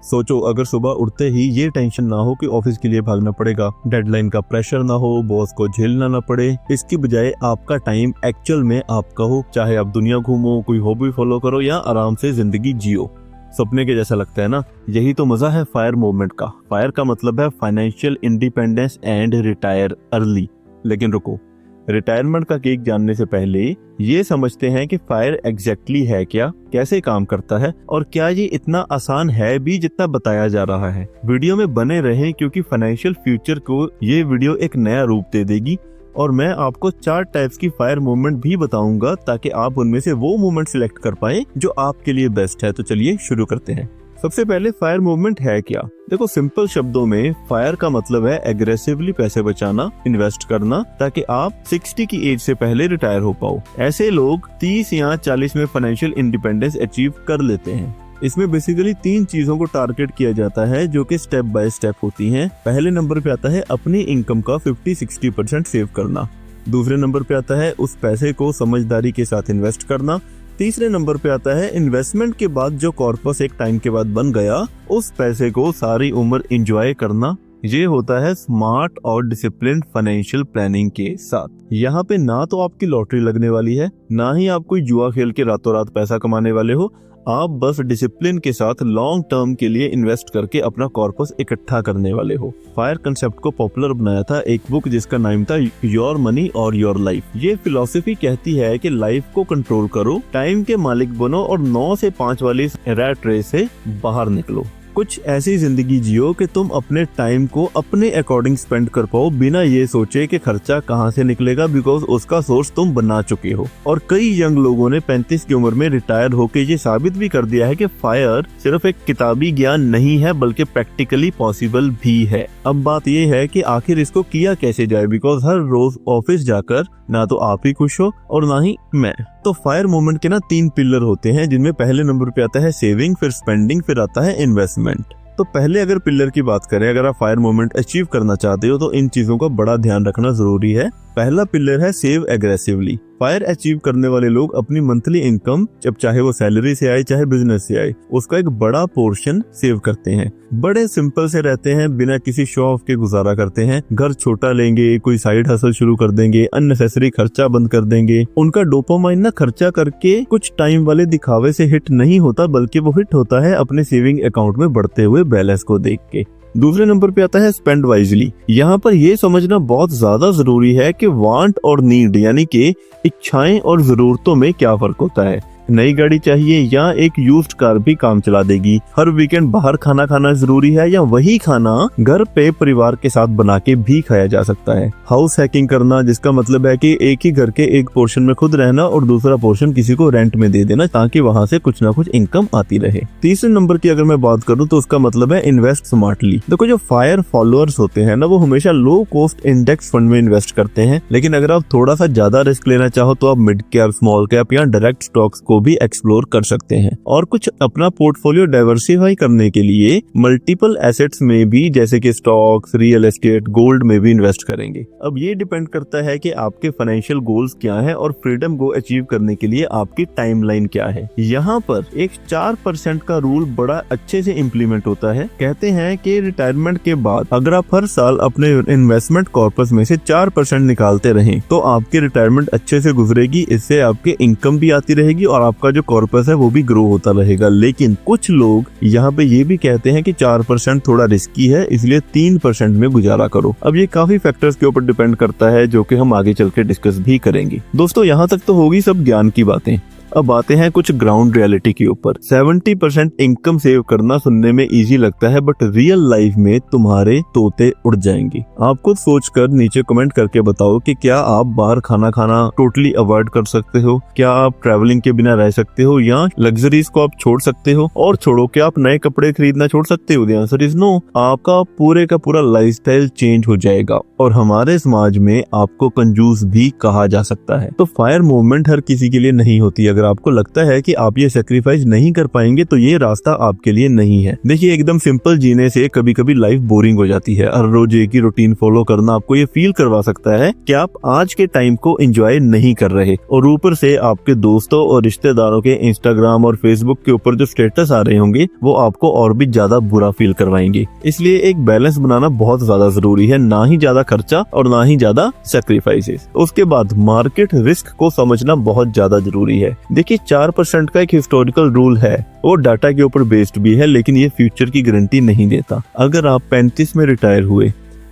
सोचो अगर सुबह उठते ही ये टेंशन ना हो कि ऑफिस के लिए भागना पड़ेगा, डेडलाइन का प्रेशर ना हो, बॉस को झेलना ना पड़े, इसकी बजाय आपका टाइम एक्चुअल में आपका हो, चाहे आप दुनिया घूमो, कोई हॉबी फॉलो करो या आराम से जिंदगी जियो। सपने के जैसा लगता है ना। यही तो मजा है फायर मूवमेंट का। फायर का मतलब है financial independence and retire early. लेकिन रुको, रिटायरमेंट का केक जानने से पहले ये समझते हैं कि फायर एग्जैक्टली है क्या, कैसे काम करता है और क्या ये इतना आसान है भी जितना बताया जा रहा है। वीडियो में बने रहें क्योंकि फाइनेंशियल फ्यूचर को ये वीडियो एक नया रूप दे देगी और मैं आपको 4 टाइप्स की फायर मूवमेंट भी बताऊंगा ताकि आप उनमें से वो मूवमेंट सिलेक्ट कर पाए जो आपके लिए बेस्ट है। तो चलिए शुरू करते हैं। सबसे पहले फायर मूवमेंट है क्या? देखो, सिंपल शब्दों में फायर का मतलब है एग्रेसिवली पैसे बचाना, इन्वेस्ट करना ताकि आप 60 की एज से पहले रिटायर हो पाओ। ऐसे लोग 30 या 40 में फाइनेंशियल इंडिपेंडेंस अचीव कर लेते हैं। इसमें बेसिकली 3 चीजों को टारगेट किया जाता है जो कि स्टेप बाय स्टेप होती हैं। पहले नंबर पे आता है अपनी इनकम का 50-60% सेव करना। दूसरे नंबर पे आता है उस पैसे को समझदारी के साथ इन्वेस्ट करना। तीसरे नंबर पे आता है इन्वेस्टमेंट के बाद जो कॉर्पस एक टाइम के बाद बन गया, उस पैसे को सारी उम्र एंजॉय करना। ये होता है स्मार्ट और डिसिप्लिन फाइनेंशियल प्लानिंग के साथ। यहाँ पे ना तो आपकी लॉटरी लगने वाली है, ना ही आप कोई जुआ खेल के रातों रात पैसा कमाने वाले हो। आप बस डिसिप्लिन के साथ लॉन्ग टर्म के लिए इन्वेस्ट करके अपना कॉर्पस इकट्ठा करने वाले हो। फायर कंसेप्ट को पॉपुलर बनाया था एक बुक जिसका नाम था योर मनी और योर लाइफ। ये फिलॉसफी कहती है कि लाइफ को कंट्रोल करो, टाइम के मालिक बनो और 9 से 5 वाली रैट रेस से बाहर निकलो। कुछ ऐसी जिंदगी जियो कि तुम अपने टाइम को अपने अकॉर्डिंग स्पेंड कर पाओ, बिना ये सोचे कि खर्चा कहाँ से निकलेगा, बिकॉज उसका सोर्स तुम बना चुके हो। और कई यंग लोगों ने 35 की उम्र में रिटायर होके ये साबित भी कर दिया है कि फायर सिर्फ एक किताबी ज्ञान नहीं है बल्कि प्रैक्टिकली पॉसिबल भी है। अब बात ये है कि आखिर इसको किया कैसे जाए, बिकॉज हर रोज ऑफिस जाकर ना तो आप ही खुश हो और ना ही मैं। तो फायर मूवमेंट के 3 पिलर होते हैं जिनमें पहले नंबर पे आता है सेविंग, फिर स्पेंडिंग, फिर आता है इन्वेस्टमेंट। तो पहले अगर पिलर की बात करें, अगर आप फायर मूवमेंट अचीव करना चाहते हो तो इन चीजों का बड़ा ध्यान रखना जरूरी है। पहला पिलर है सेव एग्रेसिवली। फायर अचीव करने वाले लोग अपनी मंथली इनकम, जब चाहे वो सैलरी से आए चाहे बिजनेस से आए, उसका एक बड़ा पोर्शन सेव करते हैं। बड़े सिंपल से रहते हैं, बिना किसी शो ऑफ के गुजारा करते हैं। घर छोटा लेंगे, कोई साइड हसल शुरू कर देंगे, अननेसेसरी खर्चा बंद कर देंगे। उनका डोपामाइन ना खर्चा करके कुछ टाइम वाले दिखावे से हिट नहीं होता, बल्कि वो हिट होता है अपने सेविंग अकाउंट में बढ़ते हुए बैलेंस को देख के। दूसरे नंबर पे आता है स्पेंड वाइजली। यहाँ पर ये समझना बहुत ज्यादा जरूरी है कि वांट और नीड यानी कि इच्छाएं और जरूरतों में क्या फर्क होता है। नई गाड़ी चाहिए या एक यूज्ड कार भी काम चला देगी। हर वीकेंड बाहर खाना खाना जरूरी है या वही खाना घर पे परिवार के साथ बना के भी खाया जा सकता है। हाउस हैकिंग करना, जिसका मतलब है कि एक ही घर के एक पोर्शन में खुद रहना और दूसरा पोर्शन किसी को रेंट में दे देना ताकि वहां से कुछ ना कुछ इनकम आती रहे। तीसरे नंबर की अगर मैं बात करूं तो उसका मतलब है इन्वेस्ट स्मार्टली। देखो, जो फायर फॉलोअर्स होते हैं ना, वो हमेशा लो कॉस्ट इंडेक्स फंड में इन्वेस्ट करते हैं, लेकिन अगर आप थोड़ा सा ज्यादा रिस्क लेना चाहो तो आप मिड कैप, स्मॉल कैप या डायरेक्ट स्टॉक्स को भी एक्सप्लोर कर सकते हैं। और कुछ अपना पोर्टफोलियो डाइवर्सिफाई करने के लिए मल्टीपल एसेट्स में भी, जैसे कि स्टॉक्स, रियल एस्टेट, गोल्ड में भी इन्वेस्ट करेंगे। अब ये डिपेंड करता है कि आपके फाइनेंशियल गोल्स क्या है और फ्रीडम को अचीव करने के लिए आपकी टाइमलाइन क्या है। यहाँ पर एक 4% का रूल बड़ा अच्छे से इम्प्लीमेंट होता है। कहते हैं कि रिटायरमेंट के बाद अगर आप हर साल अपने इन्वेस्टमेंट कॉर्पस में से 4% निकालते रहें तो आपकी रिटायरमेंट अच्छे से गुजरेगी। इससे आपके इनकम भी आती रहेगी और आपका जो कॉर्पस है वो भी ग्रो होता रहेगा। लेकिन कुछ लोग यहाँ पे ये भी कहते हैं कि 4% थोड़ा रिस्की है, इसलिए 3% में गुजारा करो। अब ये काफी फैक्टर्स के ऊपर डिपेंड करता है जो कि हम आगे चल के डिस्कस भी करेंगे। दोस्तों, यहाँ तक तो होगी सब ज्ञान की बातें। अब आते हैं कुछ ग्राउंड रियलिटी के ऊपर। 70% इनकम सेव करना सुनने में इजी लगता है, बट रियल लाइफ में तुम्हारे तोते उड़ जाएंगे। आप खुद सोचकर नीचे कमेंट करके बताओ कि क्या आप बाहर खाना खाना टोटली अवॉइड कर सकते हो? क्या आप ट्रैवलिंग के बिना रह सकते हो या लग्जरीज को आप छोड़ सकते हो? और छोड़ो, क्या आप नए कपड़े खरीदना छोड़ सकते हो? The answer is no. आपका पूरे का पूरा लाइफस्टाइल चेंज हो जाएगा और हमारे समाज में आपको कंजूस भी कहा जा सकता है। तो फायर मूवमेंट हर किसी के लिए नहीं होती। अगर आपको लगता है कि आप ये सेक्रीफाइस नहीं कर पाएंगे तो ये रास्ता आपके लिए नहीं है। देखिए, एकदम सिंपल जीने से कभी कभी लाइफ बोरिंग हो जाती है। हर रोज एक ही रूटीन फॉलो करना आपको ये फील करवा सकता है कि आप आज के टाइम को एंजॉय नहीं कर रहे, और ऊपर से आपके दोस्तों और रिश्तेदारों के इंस्टाग्राम और फेसबुक के ऊपर जो स्टेटस आ रहे होंगे वो आपको और भी ज्यादा बुरा फील करवाएंगे। इसलिए एक बैलेंस बनाना बहुत ज्यादा जरूरी है, ना ही ज्यादा खर्चा और ना ही ज्यादा सैक्रिफाइसेस। उसके बाद मार्केट रिस्क को समझना बहुत ज्यादा जरूरी है। देखिए, 4% का एक हिस्टोरिकल रूल है, वो डाटा के ऊपर बेस्ड भी है, लेकिन ये फ्यूचर की गारंटी नहीं देता। अगर आप 35 में रिटायर हुए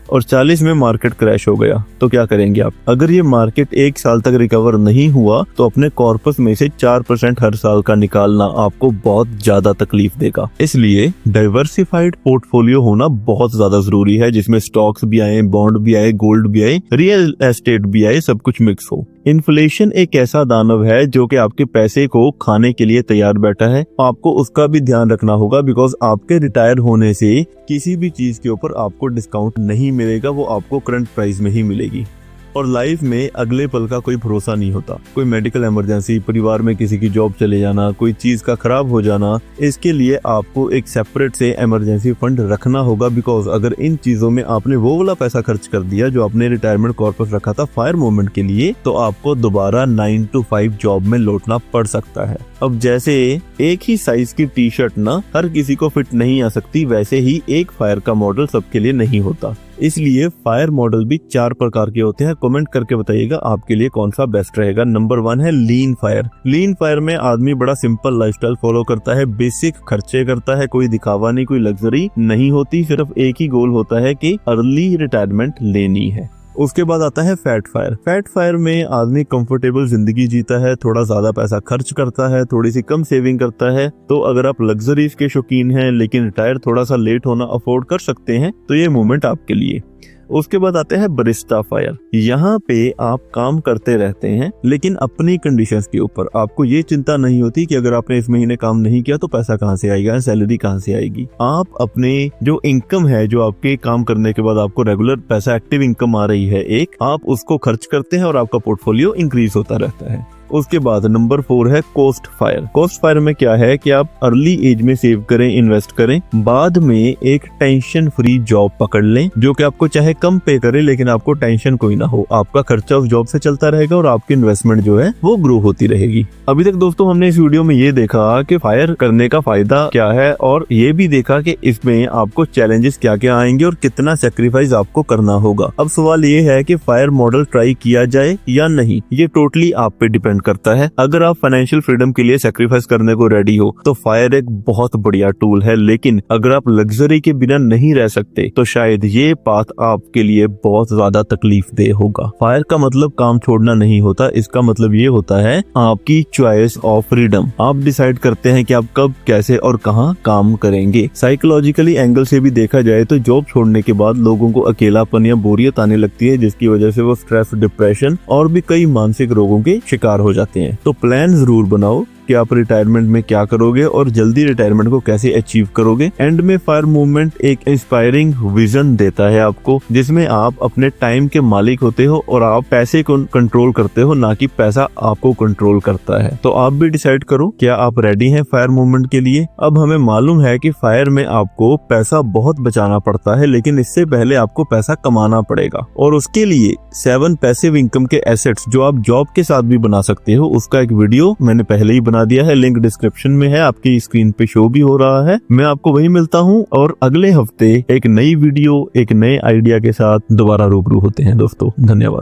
और 40 में मार्केट क्रैश हो गया तो क्या करेंगे आप? अगर ये मार्केट 1 साल तक रिकवर नहीं हुआ तो अपने कॉर्पस में से 4% हर साल का निकालना आपको बहुत ज्यादा तकलीफ देगा। इसलिए डाइवर्सिफाइड पोर्टफोलियो होना बहुत ज्यादा जरूरी है, जिसमें स्टॉक्स भी आए, बॉन्ड भी आए, गोल्ड भी आए, रियल एस्टेट भी आए, सब कुछ मिक्स हो। इन्फ्लेशन एक ऐसा दानव है जो कि आपके पैसे को खाने के लिए तैयार बैठा है। आपको उसका भी ध्यान रखना होगा, बिकॉज आपके रिटायर होने से किसी भी चीज के ऊपर आपको डिस्काउंट नहीं मिलेगा, वो आपको करंट प्राइस में ही मिलेगी। और लाइफ में अगले पल का कोई भरोसा नहीं होता। कोई मेडिकल इमरजेंसी, परिवार में किसी की जॉब चले जाना, कोई चीज का खराब हो जाना, इसके लिए आपको एक सेपरेट से इमरजेंसी फंड रखना होगा। बिकॉज अगर इन चीजों में आपने वो वाला पैसा खर्च कर दिया जो आपने रिटायरमेंट कॉर्पस रखा था फायर मोमेंट के लिए, तो आपको दोबारा 9 to 5 जॉब में लौटना पड़ सकता है। अब जैसे एक ही साइज की टी शर्ट ना हर किसी को फिट नहीं आ सकती, वैसे ही एक फायर का मॉडल सबके लिए नहीं होता। इसलिए फायर मॉडल भी 4 प्रकार के होते हैं। कमेंट करके बताइएगा आपके लिए कौन सा बेस्ट रहेगा। नंबर 1 है लीन फायर। लीन फायर में आदमी बड़ा सिंपल लाइफस्टाइल फॉलो करता है, बेसिक खर्चे करता है, कोई दिखावा नहीं, कोई लग्जरी नहीं होती, सिर्फ एक ही गोल होता है कि अर्ली रिटायरमेंट लेनी है। उसके बाद आता है फैट फायर। फैट फायर में आदमी कंफर्टेबल जिंदगी जीता है, थोड़ा ज्यादा पैसा खर्च करता है, थोड़ी सी कम सेविंग करता है। तो अगर आप लग्जरीज के शौकीन हैं लेकिन रिटायर थोड़ा सा लेट होना अफोर्ड कर सकते हैं तो ये मूवमेंट आपके लिए। उसके बाद आते हैं बरिस्टा फायर। यहाँ पे आप काम करते रहते हैं लेकिन अपनी कंडीशंस के ऊपर। आपको ये चिंता नहीं होती कि अगर आपने इस महीने काम नहीं किया तो पैसा कहाँ से आएगा, सैलरी कहाँ से आएगी। आप अपने जो इनकम है, जो आपके काम करने के बाद आपको रेगुलर पैसा एक्टिव इनकम आ रही है एक, आप उसको खर्च करते हैं और आपका पोर्टफोलियो इंक्रीज होता रहता है। उसके बाद नंबर 4 है कोस्ट फायर। कोस्ट फायर में क्या है कि आप अर्ली एज में सेव करें, इन्वेस्ट करें, बाद में एक टेंशन फ्री जॉब पकड़ लें जो कि आपको चाहे कम पे करे लेकिन आपको टेंशन कोई ना हो। आपका खर्चा उस जॉब से चलता रहेगा और आपकी इन्वेस्टमेंट जो है वो ग्रो होती रहेगी। अभी तक दोस्तों हमने इस वीडियो में ये देखा कि फायर करने का फायदा क्या है, और ये भी देखा कि इसमें आपको चैलेंजेस क्या क्या आएंगे और कितना सेक्रीफाइस आपको करना होगा। अब सवाल ये है कि फायर मॉडल ट्राई किया जाए या नहीं, ये टोटली आप पे डिपेंड करता है। अगर आप फाइनेंशियल फ्रीडम के लिए सेक्रीफाइस करने को रेडी हो तो फायर एक बहुत बढ़िया टूल है, लेकिन अगर आप लग्जरी के बिना नहीं रह सकते तो शायद ये पाथ आपके लिए बहुत ज्यादा तकलीफ दे होगा। फायर का मतलब काम छोड़ना नहीं होता, इसका मतलब ये होता है आपकी चॉइस ऑफ फ्रीडम। आप डिसाइड करते हैं कि आप कब, कैसे और कहां काम करेंगे। साइकोलॉजिकली एंगल से भी देखा जाए तो जॉब छोड़ने के बाद लोगों को अकेलापन या बोरियत आने लगती है, जिसकी वजह से वो स्ट्रेस, डिप्रेशन और भी कई मानसिक रोगों के शिकार हो जाते हैं। तो प्लान जरूर बनाओ कि आप रिटायरमेंट में क्या करोगे और जल्दी रिटायरमेंट को कैसे अचीव करोगे। एंड में फायर मूवमेंट एक इंस्पायरिंग विजन देता है आपको, जिसमें आप अपने टाइम के मालिक होते हो और आप पैसे को कंट्रोल करते हो, ना कि पैसा आपको कंट्रोल करता है। तो आप भी डिसाइड करो क्या आप रेडी हैं फायर मूवमेंट के लिए। अब हमें मालूम है कि फायर में आपको पैसा बहुत बचाना पड़ता है, लेकिन इससे पहले आपको पैसा कमाना पड़ेगा, और उसके लिए 7 पैसिव इनकम के एसेट्स जो आप जॉब के साथ भी बना सकते हो, उसका एक वीडियो मैंने पहले ही बना दिया है, लिंक डिस्क्रिप्शन में है, आपकी स्क्रीन पे शो भी हो रहा है। मैं आपको वही मिलता हूँ और अगले हफ्ते एक नई वीडियो, एक नए आइडिया के साथ दोबारा रूबरू होते हैं दोस्तों। धन्यवाद।